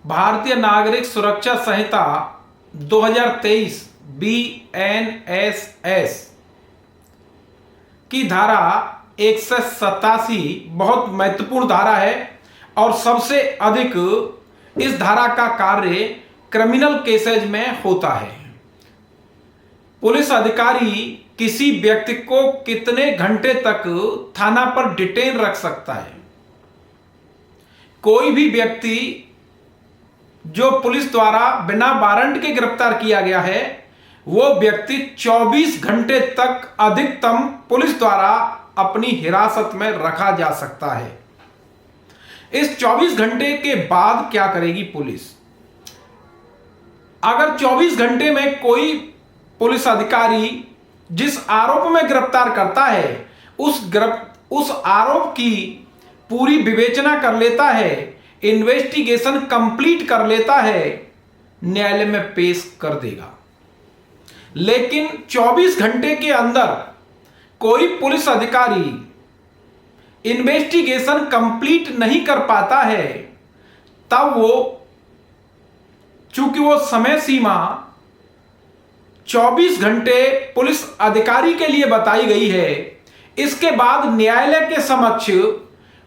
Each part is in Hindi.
भारतीय नागरिक सुरक्षा संहिता 2023 BNSS की धारा 187 बहुत महत्वपूर्ण धारा है और सबसे अधिक इस धारा का कार्य क्रिमिनल केसेज में होता है। पुलिस अधिकारी किसी व्यक्ति को कितने घंटे तक थाना पर डिटेन रख सकता है? कोई भी व्यक्ति जो पुलिस द्वारा बिना वारंट के गिरफ्तार किया गया है, वो व्यक्ति 24 घंटे तक अधिकतम पुलिस द्वारा अपनी हिरासत में रखा जा सकता है। इस 24 घंटे के बाद क्या करेगी पुलिस? अगर 24 घंटे में कोई पुलिस अधिकारी जिस आरोप में गिरफ्तार करता है, उस आरोप की पूरी विवेचना कर लेता है, इन्वेस्टिगेशन कंप्लीट कर लेता है, न्यायालय में पेश कर देगा। लेकिन 24 घंटे के अंदर कोई पुलिस अधिकारी इन्वेस्टिगेशन कंप्लीट नहीं कर पाता है, तब चूंकि वो समय सीमा 24 घंटे पुलिस अधिकारी के लिए बताई गई है, इसके बाद न्यायालय के समक्ष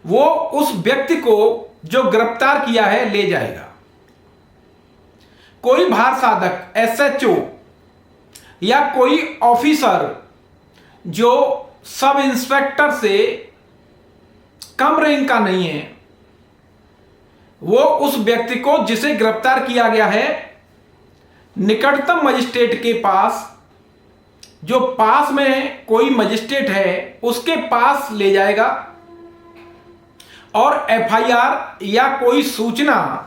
वो उस व्यक्ति को जो गिरफ्तार किया है ले जाएगा। कोई भार साधक SHO या कोई ऑफिसर जो सब इंस्पेक्टर से कम रैंक का नहीं है, वो उस व्यक्ति को जिसे गिरफ्तार किया गया है निकटतम मजिस्ट्रेट के पास, जो पास में कोई मजिस्ट्रेट है उसके पास ले जाएगा और FIR या कोई सूचना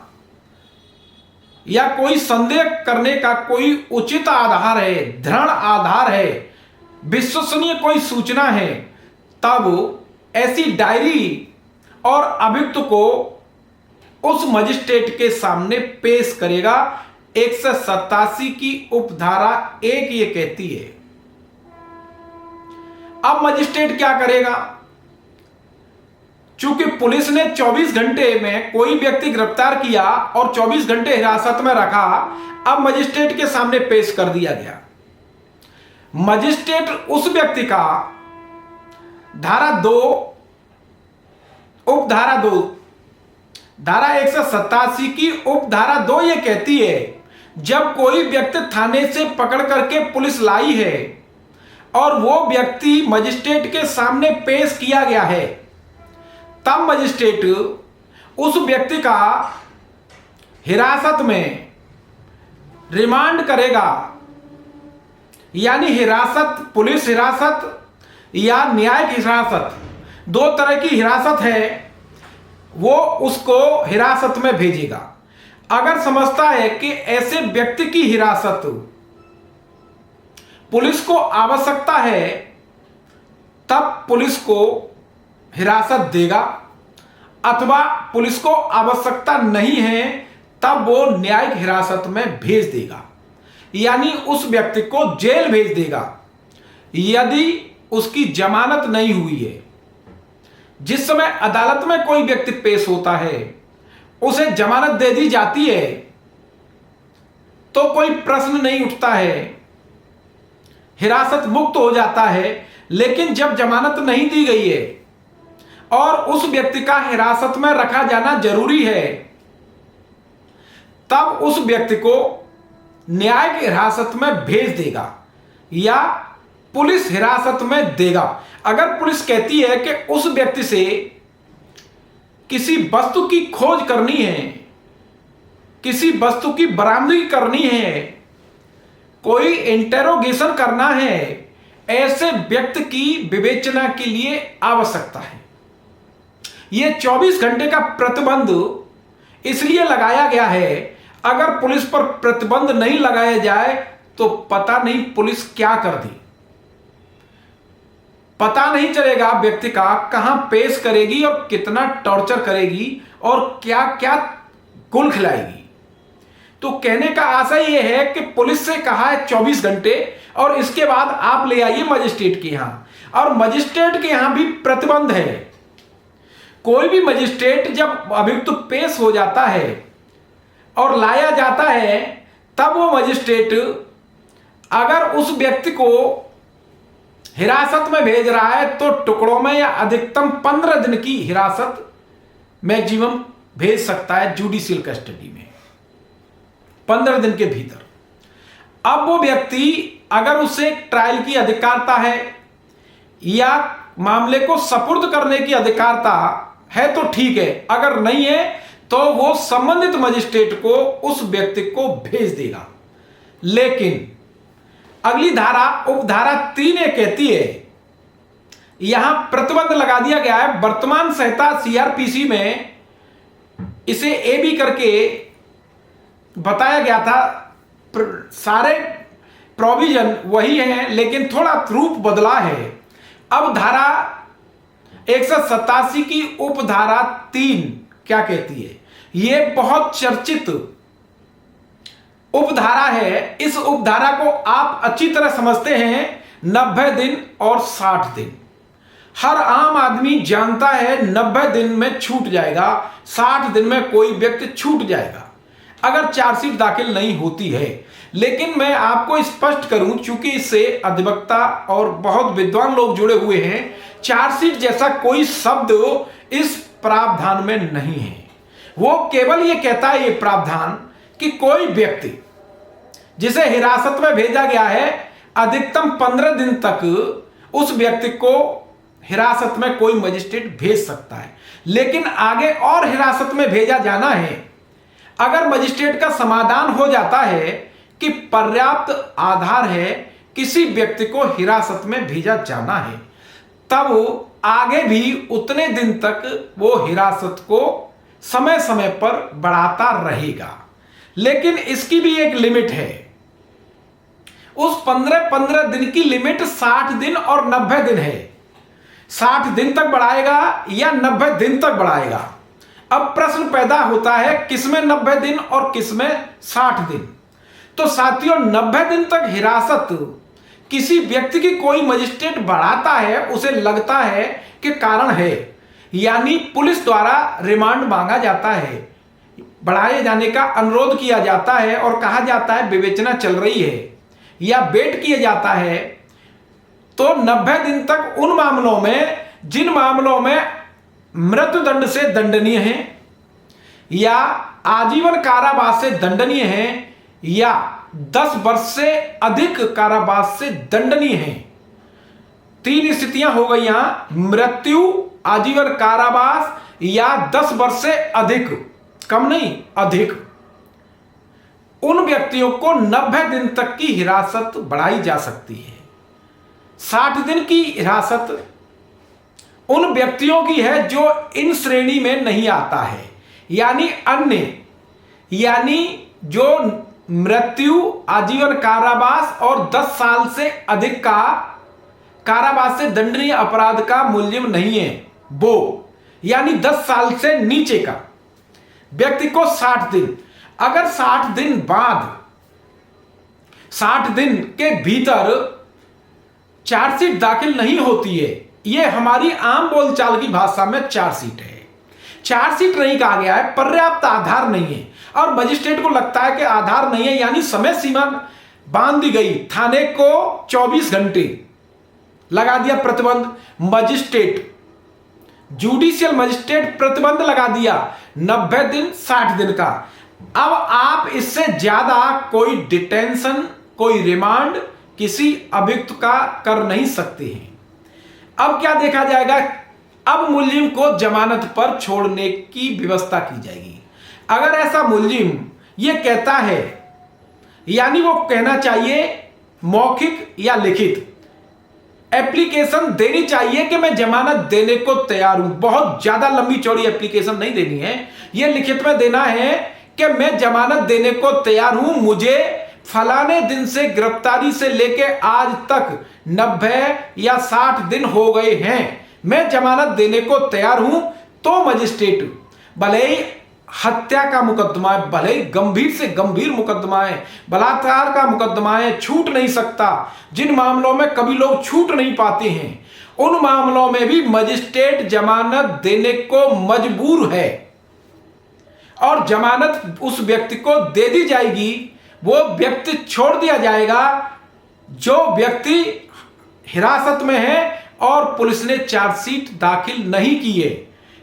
या कोई संदेह करने का कोई उचित आधार है, दृढ़ आधार है, विश्वसनीय कोई सूचना है, तब ऐसी डायरी और अभियुक्त को उस मजिस्ट्रेट के सामने पेश करेगा। 187 की उपधारा 1 ये कहती है। अब मजिस्ट्रेट क्या करेगा? चूंकि पुलिस ने 24 घंटे में कोई व्यक्ति गिरफ्तार किया और 24 घंटे हिरासत में रखा, अब मजिस्ट्रेट के सामने पेश कर दिया गया। मजिस्ट्रेट उस व्यक्ति का धारा 2 उपधारा 2 धारा 187 की उपधारा 2 ये कहती है, जब कोई व्यक्ति थाने से पकड़ करके पुलिस लाई है और वो व्यक्ति मजिस्ट्रेट के सामने पेश किया गया है, तब मजिस्ट्रेट उस व्यक्ति का हिरासत में रिमांड करेगा। यानी हिरासत, पुलिस हिरासत या न्यायिक हिरासत, 2 तरह की हिरासत है, वो उसको हिरासत में भेजेगा। अगर समझता है कि ऐसे व्यक्ति की हिरासत पुलिस को आवश्यकता है, तब पुलिस को हिरासत देगा, अथवा पुलिस को आवश्यकता नहीं है तब वो न्यायिक हिरासत में भेज देगा, यानी उस व्यक्ति को जेल भेज देगा यदि उसकी जमानत नहीं हुई है। जिस समय अदालत में कोई व्यक्ति पेश होता है, उसे जमानत दे दी जाती है तो कोई प्रश्न नहीं उठता है, हिरासत मुक्त हो जाता है। लेकिन जब जमानत नहीं दी गई है और उस व्यक्ति का हिरासत में रखा जाना जरूरी है, तब उस व्यक्ति को न्यायिक हिरासत में भेज देगा या पुलिस हिरासत में देगा। अगर पुलिस कहती है कि उस व्यक्ति से किसी वस्तु की खोज करनी है, किसी वस्तु की बरामदगी करनी है, कोई इंटेरोगेशन करना है, ऐसे व्यक्ति की विवेचना के लिए आवश्यकता है। यह 24 घंटे का प्रतिबंध इसलिए लगाया गया है, अगर पुलिस पर प्रतिबंध नहीं लगाया जाए तो पता नहीं पुलिस क्या कर दी, पता नहीं चलेगा व्यक्ति का कहां पेश करेगी और कितना टॉर्चर करेगी और क्या क्या कुल खिलाएगी। तो कहने का आशय यह है कि पुलिस से कहा है 24 घंटे और इसके बाद आप ले आइए मजिस्ट्रेट के यहां, और मजिस्ट्रेट के यहां भी प्रतिबंध है। कोई भी मजिस्ट्रेट जब अभियुक्त पेश हो जाता है, और लाया जाता है, तब वो मजिस्ट्रेट अगर उस व्यक्ति को हिरासत में भेज रहा है तो टुकड़ों में या अधिकतम 15 दिन की हिरासत मैक्सिमम भेज सकता है जुडिशियल कस्टडी में, 15 दिन के भीतर। अब वो व्यक्ति अगर उसे ट्रायल की अधिकारता है या मामले को सपुर्द करने की अधिकारता है तो ठीक है, अगर नहीं है तो वो संबंधित मजिस्ट्रेट को उस व्यक्ति को भेज देगा। लेकिन अगली धारा उपधारा 3 कहती है, यहां प्रतिबंध लगा दिया गया है। वर्तमान संहिता सीआरपीसी में इसे ए बी करके बताया गया था, सारे प्रोविजन वही है लेकिन थोड़ा रूप बदला है। अब धारा 187 की उपधारा 3 क्या कहती है? यह बहुत चर्चित उपधारा है। इस उपधारा को आप अच्छी तरह समझते हैं, 90 दिन और 60 दिन। हर आम आदमी जानता है 90 दिन में छूट जाएगा, 60 दिन में कोई व्यक्ति छूट जाएगा अगर चार्जशीट दाखिल नहीं होती है। लेकिन मैं आपको स्पष्ट करूं, चूंकि इससे अधिवक्ता और बहुत विद्वान लोग जुड़े हुए हैं, चार्जशीट जैसा कोई शब्द इस प्रावधान में नहीं है। वो केवल ये कहता है, ये प्रावधान, कि कोई व्यक्ति जिसे हिरासत में भेजा गया है अधिकतम 15 दिन तक उस व्यक्ति को हिरासत में कोई मजिस्ट्रेट भेज सकता है। लेकिन आगे और हिरासत में भेजा जाना है, अगर मजिस्ट्रेट का समाधान हो जाता है कि पर्याप्त आधार है किसी व्यक्ति को हिरासत में भेजा जाना है, तब आगे भी उतने दिन तक वो हिरासत को समय समय पर बढ़ाता रहेगा। लेकिन इसकी भी एक लिमिट है। उस 15-15 दिन की लिमिट 60 दिन और 90 दिन है। 60 दिन तक बढ़ाएगा या 90 दिन तक बढ़ाएगा? अब प्रश्न पैदा होता है, किसमें 90 दिन और किसमें 60 दिन? तो साथियों, 90 दिन तक हिरासत किसी व्यक्ति की कोई मजिस्ट्रेट बढ़ाता है, उसे लगता है कि कारण है, यानी पुलिस द्वारा रिमांड मांगा जाता है, बढ़ाए जाने का अनुरोध किया जाता है और कहा जाता है विवेचना चल रही है या वेट किया जाता है, तो 90 दिन तक उन मामलों में जिन मामलों में मृत्युदंड से दंडनीय है या आजीवन कारावास से दंडनीय है या 10 वर्ष से अधिक कारावास से दंडनीय है। 3 स्थितियां हो गई यहां, मृत्यु, आजीवन कारावास या 10 वर्ष से अधिक, कम नहीं अधिक। उन व्यक्तियों को 90 दिन तक की हिरासत बढ़ाई जा सकती है। 60 दिन की हिरासत उन व्यक्तियों की है जो इन श्रेणी में नहीं आता है, यानी अन्य, यानी जो मृत्यु, आजीवन कारावास और 10 साल से अधिक का कारावास से दंडनीय अपराध का मूल्य नहीं है, वो यानी 10 साल से नीचे का व्यक्ति को 60 दिन। अगर 60 दिन बाद, 60 दिन के भीतर चार्जशीट दाखिल नहीं होती है, ये हमारी आम बोलचाल की भाषा में चार्जशीट है। चार्जशीट नहीं कहा गया है, पर्याप्त आधार नहीं है और मजिस्ट्रेट को लगता है कि आधार नहीं है, यानी समय सीमा बांध दी गई, थाने को 24 घंटे लगा दिया प्रतिबंध, मजिस्ट्रेट, जुडिशियल मजिस्ट्रेट प्रतिबंध लगा दिया 90 दिन, 60 दिन का। अब आप इससे ज्यादा कोई डिटेंशन, कोई रिमांड किसी अभियुक्त का कर नहीं सकते हैं। अब क्या देखा जाएगा? अब मुलजिम को जमानत पर छोड़ने की व्यवस्था की जाएगी। अगर ऐसा मुलजिम ये कहता है, यानी वो कहना चाहिए मौखिक या लिखित एप्लीकेशन देनी चाहिए कि मैं जमानत देने को तैयार हूं। बहुत ज्यादा लंबी चौड़ी एप्लीकेशन नहीं देनी है, यह लिखित में देना है कि मैं जमानत देने को तैयार हूं, मुझे फलाने दिन से गिरफ्तारी से लेके आज तक 90 या 60 दिन हो गए हैं, मैं जमानत देने को तैयार हूं। तो मजिस्ट्रेट, भले ही हत्या का मुकदमा है, भले ही गंभीर से गंभीर मुकदमा है, बलात्कार का मुकदमा है, छूट नहीं सकता, जिन मामलों में कभी लोग छूट नहीं पाते हैं, उन मामलों में भी मजिस्ट्रेट जमानत देने को मजबूर है। और जमानत उस व्यक्ति को दे दी जाएगी, वो व्यक्ति छोड़ दिया जाएगा जो व्यक्ति हिरासत में है और पुलिस ने चार्जशीट दाखिल नहीं की है।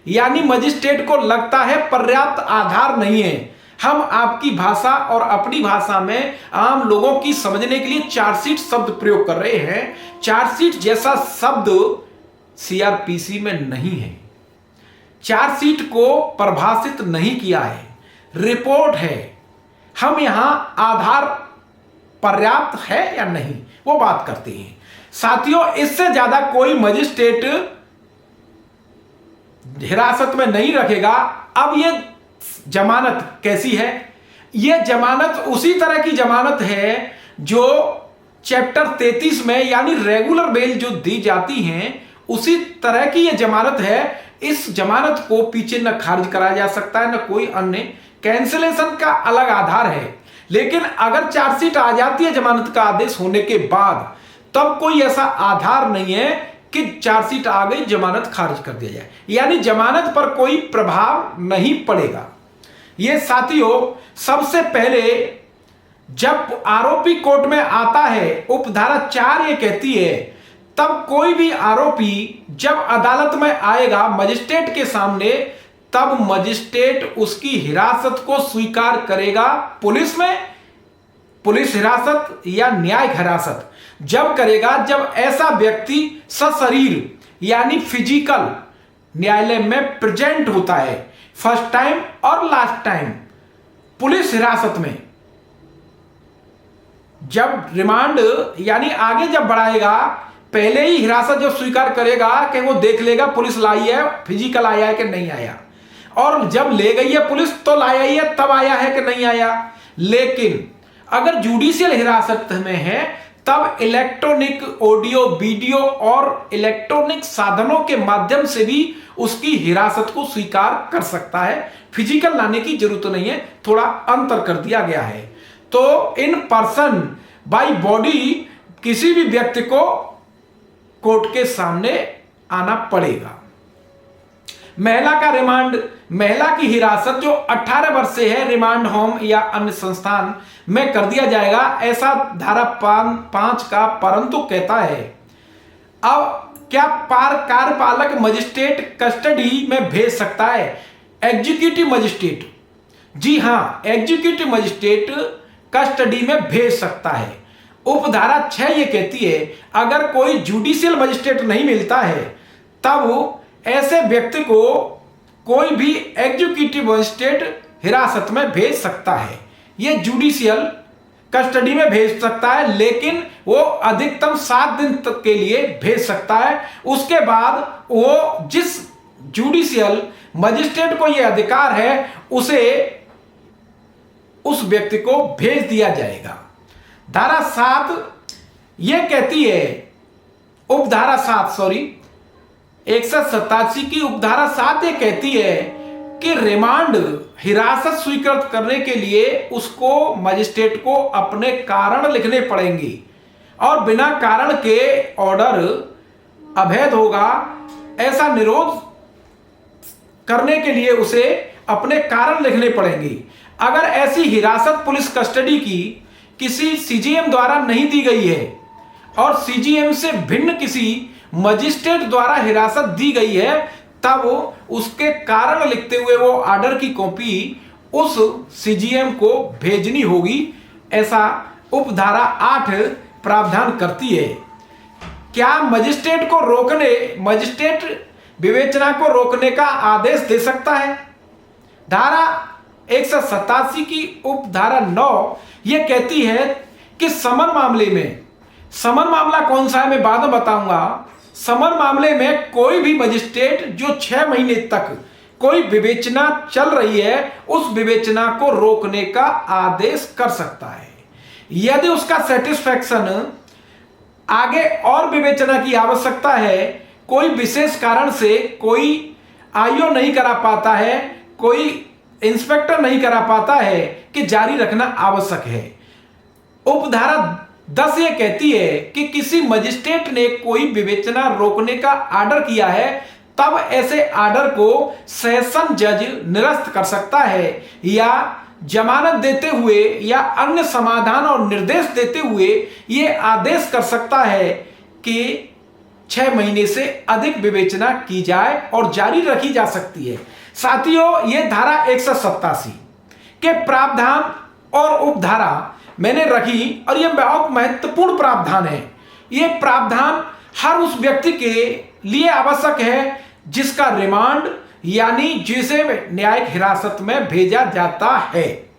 यानी मजिस्ट्रेट को लगता है पर्याप्त आधार नहीं है। हम आपकी भाषा और अपनी भाषा में आम लोगों की समझने के लिए चार्जशीट शब्द प्रयोग कर रहे हैं। चार्जशीट जैसा शब्द सीआरपीसी में नहीं है। चार्जशीट को परिभाषित नहीं किया है, रिपोर्ट है। हम यहां आधार पर्याप्त है या नहीं वो बात करते हैं। साथियों, इससे ज्यादा कोई मजिस्ट्रेट हिरासत में नहीं रखेगा। अब ये जमानत कैसी है? ये जमानत उसी तरह की जमानत है जो चैप्टर 33 में यानी रेगुलर बेल जो दी जाती हैं उसी तरह की ये जमानत है। इस जमानत को पीछे न खारिज कराया जा सकता है न कोई अन्य, कैंसिलेशन का अलग आधार है। लेकिन अगर चार्जशीट आ जाती है जमानत का आदेश होने के बाद, तब कोई ऐसा आधार नहीं है कि चार्जशीट आ गई जमानत खारिज कर दिया जाए, यानी जमानत पर कोई प्रभाव नहीं पड़ेगा। ये साथियों, सबसे पहले जब आरोपी कोर्ट में आता है, उपधारा 4 ये कहती है तब कोई भी आरोपी जब अदालत में आएगा मजिस्ट्रेट के सामने, तब मजिस्ट्रेट उसकी हिरासत को स्वीकार करेगा। पुलिस में पुलिस हिरासत या न्यायिक हिरासत जब करेगा जब ऐसा व्यक्ति सशरीर यानी फिजिकल न्यायालय में प्रेजेंट होता है, फर्स्ट टाइम और लास्ट टाइम। पुलिस हिरासत में जब रिमांड यानी आगे जब बढ़ाएगा, पहले ही हिरासत जब स्वीकार करेगा कि वो देख लेगा पुलिस लाई है, फिजिकल आया है कि नहीं आया, और जब ले गई है पुलिस तो लाया ही है, तब आया है कि नहीं आया। लेकिन अगर जुडिशियल हिरासत में है तब इलेक्ट्रॉनिक ऑडियो वीडियो और इलेक्ट्रॉनिक साधनों के माध्यम से भी उसकी हिरासत को स्वीकार कर सकता है। फिजिकल लाने की जरूरत नहीं है, थोड़ा अंतर कर दिया गया है। तो इन पर्सन बाय बॉडी किसी भी व्यक्ति को कोर्ट के सामने आना पड़ेगा। महिला का रिमांड, महिला की हिरासत जो 18 वर्ष से है रिमांड होम या अन्य संस्थान में कर दिया जाएगा, ऐसा धारा 5 का परंतु कहता है। अब क्या कार्यपालक मजिस्ट्रेट कस्टडी में भेज सकता है? एग्जीक्यूटिव मजिस्ट्रेट, जी हां, एग्जीक्यूटिव मजिस्ट्रेट कस्टडी में भेज सकता है। उपधारा 6 ये कहती है अगर कोई जुडिशियल मजिस्ट्रेट नहीं मिलता है तब ऐसे व्यक्ति को कोई भी एग्जीक्यूटिव मजिस्ट्रेट हिरासत में भेज सकता है। ये जुडिशियल कस्टडी में भेज सकता है, लेकिन वो अधिकतम 7 दिन तक के लिए भेज सकता है। उसके बाद वो जिस जुडिशियल मजिस्ट्रेट को ये अधिकार है उसे उस व्यक्ति को भेज दिया जाएगा। धारा 7 ये कहती है, उपधारा 7 187 की उपधारा 7 ये कहती है कि रिमांड हिरासत स्वीकृत करने के लिए उसको मजिस्ट्रेट को अपने कारण लिखने पड़ेंगे और बिना कारण के ऑर्डर अवैध होगा, ऐसा निरोध करने के लिए उसे अपने कारण लिखने पड़ेंगे। अगर ऐसी हिरासत पुलिस कस्टडी की किसी सीजीएम द्वारा नहीं दी गई है और सीजीएम से भिन्न किसी मजिस्ट्रेट द्वारा हिरासत दी गई है, तब उसके कारण लिखते हुए वो ऑर्डर की कॉपी उस सीजीएम को भेजनी होगी। ऐसा उपधारा 8 प्रावधान करती है। क्या मजिस्ट्रेट को रोकने, मजिस्ट्रेट विवेचना को रोकने का आदेश दे सकता है? धारा 187 की उपधारा 9 यह कहती है कि समन मामले में, समन मामला कौन सा है मैं बाद में बताऊंगा। समन मामले में कोई भी मजिस्ट्रेट जो 6 महीने तक कोई विवेचना चल रही है उस विवेचना को रोकने का आदेश कर सकता है। यदि उसका सेटिस्फैक्शन आगे और विवेचना की आवश्यकता है, कोई विशेष कारण से कोई आईओ नहीं करा पाता है, कोई इंस्पेक्टर नहीं करा पाता है कि जारी रखना आवश्यक है। उपधारा 10 ये कहती है कि किसी मजिस्ट्रेट ने कोई विवेचना रोकने का ऑर्डर किया है तब ऐसे आर्डर को सेशन जज निरस्त कर सकता है या जमानत देते हुए या अन्य समाधान और निर्देश देते हुए यह आदेश कर सकता है कि 6 महीने से अधिक विवेचना की जाए और जारी रखी जा सकती है। साथियों, यह धारा 187 के प्रावधान और उपधारा मैंने रखी और यह बहुत महत्वपूर्ण प्रावधान है। यह प्रावधान हर उस व्यक्ति के लिए आवश्यक है जिसका रिमांड यानी जिसे न्यायिक हिरासत में भेजा जाता है।